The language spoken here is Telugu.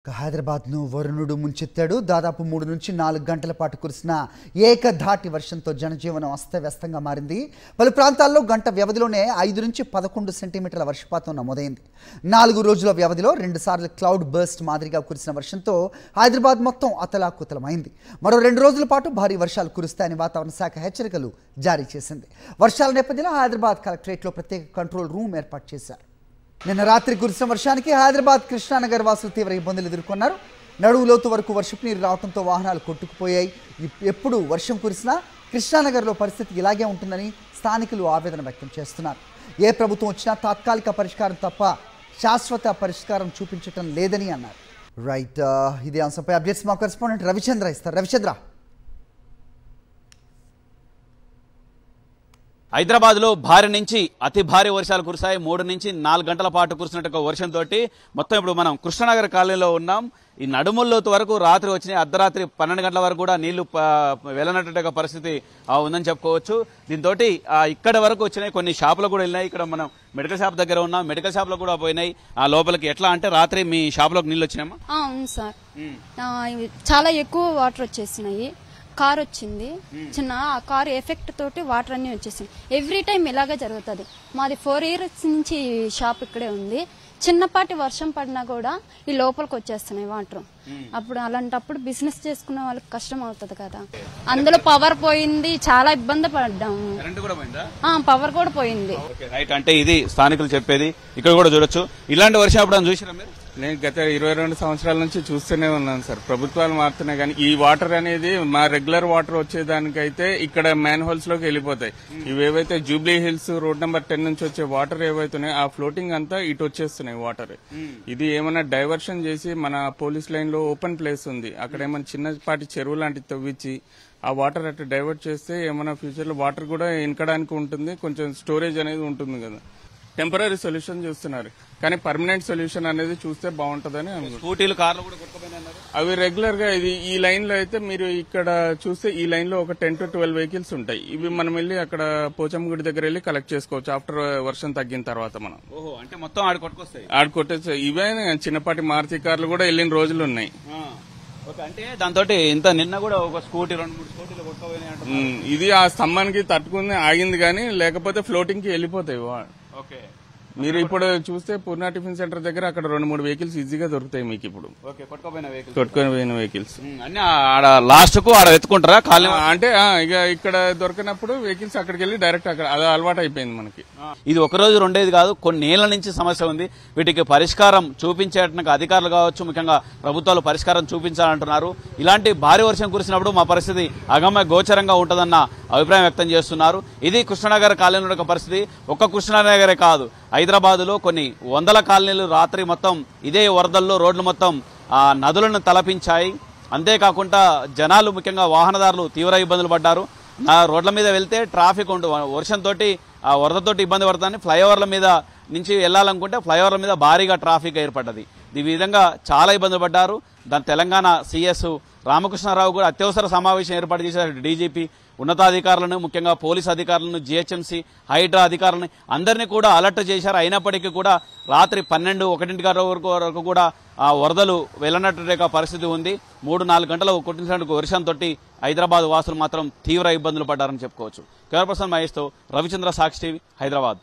హైదరాబాద్ను వరుణుడు ముంచెత్తాడు. దాదాపు 3 నుంచి 4 గంటల పాటు కురిసిన ఏకధాటి వర్షంతో జనజీవనం అస్తవ్యస్తంగా మారింది. పలు ప్రాంతాల్లో గంట వ్యవధిలోనే 5 నుంచి 11 సెంటీమీటర్ల వర్షపాతం నమోదైంది. 4 రోజుల వ్యవధిలో 2 సార్లు క్లౌడ్ బర్స్ట్ మాదిరిగా కురిసిన వర్షంతో హైదరాబాద్ మొత్తం అతలాకుతలమైంది. మరో 2 రోజుల పాటు భారీ వర్షాలు కురుస్తాయని వాతావరణ శాఖ హెచ్చరికలు జారీ చేసింది. వర్షాల నేపథ్యంలో హైదరాబాద్ కలెక్టరేట్లో ప్రత్యేక కంట్రోల్ రూమ్ ఏర్పాటు చేశారు. నిన్న రాత్రి కురిసిన వర్షానికి హైదరాబాద్ కృష్ణానగర్ వాసులు తీవ్ర ఇబ్బందులు ఎదుర్కొన్నారు. నడువు లోతు వరకు వర్షపు నీరు రావడంతో వాహనాలు కొట్టుకుపోయాయి. ఎప్పుడు వర్షం కురిసినా కృష్ణానగర్లో పరిస్థితి ఇలాగే ఉంటుందని స్థానికులు ఆవేదన వ్యక్తం చేస్తున్నారు. ఏ ప్రభుత్వం వచ్చినా తాత్కాలిక పరిష్కారం తప్ప శాశ్వత పరిష్కారం చూపించటం లేదని అన్నారు. రైట్, ఇదే అంశంపై అప్డేట్స్ మా కరెస్పాండెంట్ రవిచంద్ర ఇస్తారు. రవిచంద్ర, హైదరాబాద్ లో భారీ నుంచి అతి భారీ వర్షాలు కురిశాయి. 3 నుంచి 4 గంటల పాటు కురిసినట్టు వర్షంతో మొత్తం ఇప్పుడు మనం కృష్ణానగర్ కాలనీలో ఉన్నాం. ఈ నడుముల్లోతు వరకు రాత్రి వచ్చినాయి. అర్ధరాత్రి 12 గంటల వరకు కూడా నీళ్లు వెళ్ళనట్టు పరిస్థితి ఉందని చెప్పుకోవచ్చు. దీంతో ఇక్కడ వరకు వచ్చినాయి. కొన్ని షాపులు కూడా వెళ్ళినాయి. ఇక్కడ మనం మెడికల్ షాప్ దగ్గర ఉన్నాం. మెడికల్ షాప్ లో కూడా పోయినాయి. ఆ లోపలికి ఎట్లా అంటే రాత్రి మీ షాప్ లోకి నీళ్ళు వచ్చినాయమ్మా? అవును సార్, చాలా ఎక్కువ వాటర్ వచ్చేసినాయి. కార్ వచ్చింది చిన్న, ఆ కార్ ఎఫెక్ట్ తోటి వాటర్ అన్ని వచ్చేసింది. ఎవ్రీ టైం ఇలాగే జరుగుతుంది. మాది 4 years నుంచి షాప్ ఇక్కడే ఉంది. చిన్నపాటి వర్షం పడినా కూడా ఈ లోపలికి వచ్చేస్తున్నాయి వాటర్. అప్పుడు అలాంటప్పుడు బిజినెస్ చేసుకునే వాళ్ళకి కష్టం అవుతుంది కదా. అందులో పవర్ పోయింది, చాలా ఇబ్బంది పడ్డాము. పవర్ కూడా పోయింది. అంటే ఇది స్థానికులు చెప్పేది. ఇక్కడ కూడా చూడొచ్చు. ఇలాంటి వర్షం అప్పుడు చూసినా మీరు? నేను గత 22 సంవత్సరాల నుంచి చూస్తూనే ఉన్నాను సార్. ప్రభుత్వాలు మారుతున్నాయి కానీ ఈ వాటర్ అనేది మా రెగ్యులర్ వాటర్ వచ్చేదానికైతే ఇక్కడ మ్యాన్ హోల్స్ లోకి వెళ్ళిపోతాయి. ఇవేవైతే జూబ్లీ హిల్స్ రోడ్ నెంబర్ 10 నుంచి వచ్చే వాటర్ ఏవైతున్నాయో ఆ ఫ్లోటింగ్ అంతా ఇటు వచ్చేస్తున్నాయి వాటర్. ఇది ఏమైనా డైవర్షన్ చేసి మన పోలీస్ లైన్ లో ఓపెన్ ప్లేస్ ఉంది, అక్కడ ఏమైనా చిన్నపాటి చెరువు లాంటివి తవ్వించి ఆ వాటర్ అటు డైవర్ట్ చేస్తే ఏమైనా ఫ్యూచర్ లో వాటర్ కూడా ఇనకడానికి ఉంటుంది, కొంచెం స్టోరేజ్ అనేది ఉంటుంది కదా. టెంపరీ సొల్యూషన్ చూస్తున్నారు కానీ పర్మనెంట్ సొల్యూషన్ అనేది చూస్తే బాగుంటదని. స్కూటీలు, కార్లు కూడా కొట్టుకుపోయినాయి. అవి రెగ్యులర్ గా ఈ లైన్ లో అయితే మీరు ఇక్కడ చూస్తే ఈ లైన్ లో ఒక 10 to 12 వెహికల్స్ ఉంటాయి. ఇవి మనం వెళ్ళి అక్కడ పోచమ్మగుడి దగ్గర వెళ్ళి కలెక్ట్ చేసుకోవచ్చు ఆఫ్టర్ వర్షం తగ్గిన తర్వాత. మనం అంటే మొత్తం ఆడు కొట్టేస్తాయి. ఇవే చిన్నపాటి మారుతి కార్లు కూడా వెళ్ళిన రోజులు ఉన్నాయి. అంటే దాంతో ఇంత నిన్న కూడా ఒక స్కూటీ 2-3 స్కూటీలు కొట్టుకుపోయినాయి. ఇది ఆ స్తంభానికి తట్టుకుని ఆగింది కానీ లేకపోతే ఫ్లోటింగ్ కి వెళ్ళిపోతాయి. మీరు ఇప్పుడు చూస్తే పూర్ణ టిఫిన్ సెంటర్ దగ్గర అక్కడ 2-3 వెహికల్స్ ఈజీగా దొరుకుతాయి మీకు. ఇప్పుడు కొట్టుకుపోయిన వెహికల్స్ అన్ని లాస్ట్ కు ఆడ ఎత్తుకుంటారా కాలనీ? అంటే ఇక ఇక్కడ దొరికినప్పుడు వెహికల్స్ అక్కడికి వెళ్ళి డైరెక్ట్ అక్కడ అది అలవాటు అయిపోయింది మనకి. ఇది ఒక రోజు రెండేది కాదు, కొన్ని ఏళ్ల నుంచి సమస్య ఉంది. వీటికి పరిష్కారం చూపించేటకు అధికారులు కావచ్చు, ముఖ్యంగా ప్రభుత్వాలు పరిష్కారం చూపించాలంటున్నారు. ఇలాంటి భారీ వర్షం కురిసినప్పుడు మా పరిస్థితి అగమ్య గోచరంగా ఉంటుందన్న అభిప్రాయం వ్యక్తం చేస్తున్నారు. ఇది కృష్ణానగర్ కాలనీలో ఒక పరిస్థితి. ఒక్క కృష్ణానగరే కాదు, హైదరాబాద్ లో కొన్ని వందల కాలనీలు రాత్రి మొత్తం ఇదే వరదల్లో రోడ్లు మొత్తం నదులను తలపించాయి. అంతేకాకుండా జనాలు, ముఖ్యంగా వాహనదారులు తీవ్ర ఇబ్బందులు పడ్డారు. రోడ్ల మీద వెళ్తే ట్రాఫిక్ వర్షంతో వరదతోటి ఇబ్బంది పడుతుందని ఫ్లైఓవర్ల మీద నుంచి వెళ్లాలనుకుంటే ఫ్లైఓవర్ల మీద భారీగా ట్రాఫిక్ ఏర్పడ్డది. ఈ విధంగా చాలా ఇబ్బందులు పడ్డారు. దాని తెలంగాణ సీఎస్ రామకృష్ణారావు కూడా అత్యవసర సమావేశం ఏర్పాటు చేశారు. డీజీపీ ఉన్నతాధికారులను, ముఖ్యంగా పోలీస్ అధికారులను, జీహెచ్ఎంసీ, హైడ్రా అధికారులను అందరినీ కూడా అలర్ట్ చేశారు. అయినప్పటికీ కూడా రాత్రి 12-1 వరకు కూడా వరదలు వెళ్ళనట్టు పరిస్థితి ఉంది. 3-4 గంటలు కొట్టినటువంటి వర్షంతో హైదరాబాద్ వాసులు మాత్రం తీవ్ర ఇబ్బందులు పడ్డారని చెప్పుకోవచ్చు. కెమెరా పర్సన్ మహేష్తో రవిచంద్ర, సాక్షి టీవీ, హైదరాబాద్.